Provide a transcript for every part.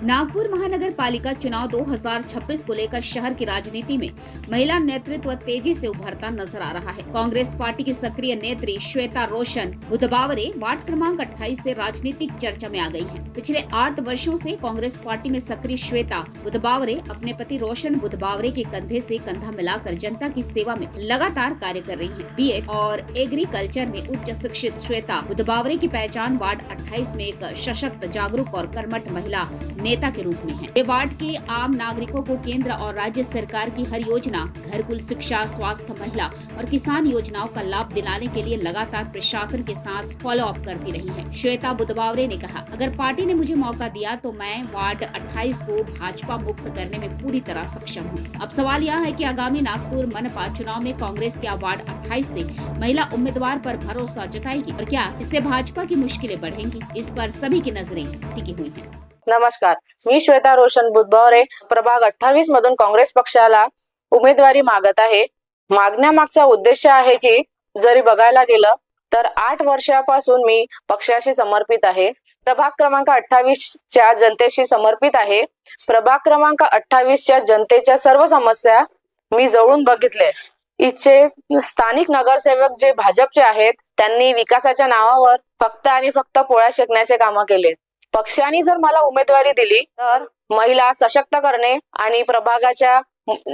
नागपुर महानगर पालिका चुनाव 2026 को लेकर शहर की राजनीति में महिला नेतृत्व तेजी से उभरता नजर आ रहा है। कांग्रेस पार्टी की सक्रिय नेत्री श्वेता रोशन बुधवारे वार्ड क्रमांक 28 से राजनीतिक चर्चा में आ गई हैं। पिछले 8 वर्षों से कांग्रेस पार्टी में सक्रिय श्वेता बुधवारे अपने पति रोशन बुधवारे के कंधे से कंधा मिलाकर जनता की सेवा में लगातार कार्य कर रही हैं। बीएड और एग्रीकल्चर में उच्च शिक्षित श्वेता बुधवारे की पहचान वार्ड 28 में एक सशक्त, जागरूक और कर्मठ महिला नेता के रूप में है। ये वार्ड के आम नागरिकों को केंद्र और राज्य सरकार की हर योजना, घरकुल, शिक्षा, स्वास्थ्य, महिला और किसान योजनाओं का लाभ दिलाने के लिए लगातार प्रशासन के साथ फॉलो अप करती रही है। श्वेता बुधवारे ने कहा, अगर पार्टी ने मुझे मौका दिया तो मैं वार्ड 28 को भाजपा मुक्त करने में पूरी तरह सक्षम हूँ। अब सवाल यह है कि आगामी नागपुर मनपा चुनाव में कांग्रेस क्या वार्ड 28 से महिला उम्मीदवार पर भरोसा जताएगी और क्या इससे भाजपा की मुश्किलें बढ़ेंगी? इस पर सभी की नजरें टिकी हुई हैं। नमस्कार, मी श्वेता रोशन बुधवारे प्रभाग 28 मधून काँग्रेस पक्षाला उमेदवारी मागत आहे। मागण्यामागचा उद्देश आहे की जरी बघायला गेलं तर 8 वर्षापासून मी पक्षाशी समर्पित आहे। प्रभाग क्रमांक 28 च्या जनतेशी समर्पित आहे। प्रभाग क्रमांक 28 च्या जनतेच्या सर्व समस्या मी जवळून बघितले। इथचे स्थानिक नगरसेवक जे भाजपचे आहेत त्यांनी विकासाच्या नावावर फक्त आणि फक्त पोळ्या शेकण्याचे काम केले। पक्षाने जर मला उमेदवारी दिली तर महिला सशक्त करणे आणि प्रभागाच्या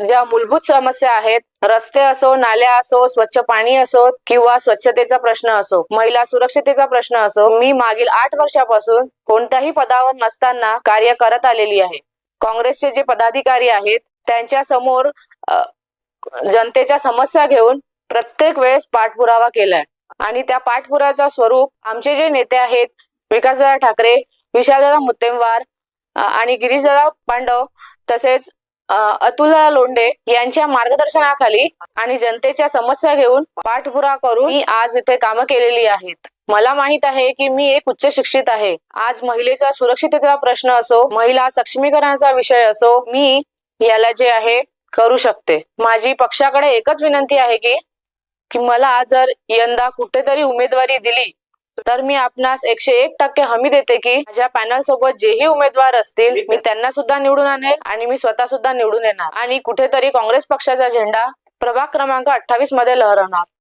ज्या मूलभूत समस्या आहेत, रस्ते असो, नाल्या असो, स्वच्छ पाणी असो किंवा स्वच्छतेचा प्रश्न असो, महिला सुरक्षिततेचा प्रश्न असो, मी मागील 8 वर्षापासून कोणत्याही पदावर नसताना कार्य करत आलेली आहे। काँग्रेसचे जे पदाधिकारी आहेत त्यांच्या समोर जनतेच्या समस्या घेऊन प्रत्येक वेळेस पाठपुरावा केलाय आणि त्या पाठपुराव्याचं स्वरूप आमचे जे नेते आहेत विकासदादा ठाकरे, विशालदादा मुत्तेमवार आणि गिरीशदादा पांडव तसेच अतुलदादा लोंढे यांच्या मार्गदर्शनाखाली आणि जनतेच्या समस्या घेऊन पाठपुरावा करून मी आज इथे कामं केलेली आहेत। मला माहित आहे की मी एक उच्च शिक्षित आहे। आज महिलेचा सुरक्षिततेचा प्रश्न असो, महिला सक्षमीकरणाचा विषय असो, मी याला जे आहे करू शकते। माझी पक्षाकडे एकच विनंती आहे की मला जर यंदा कुठेतरी उमेदवारी दिली तर मी आपणास 101% हमी देते की माझ्या पॅनल सोबत जेही उमेदवार असतील मी त्यांना सुद्धा निवडून आणेल आणि मी स्वतः सुद्धा निवडून येणार आणि कुठेतरी काँग्रेस पक्षाचा झेंडा प्रभाग क्रमांक 28 मध्ये लहरवणार।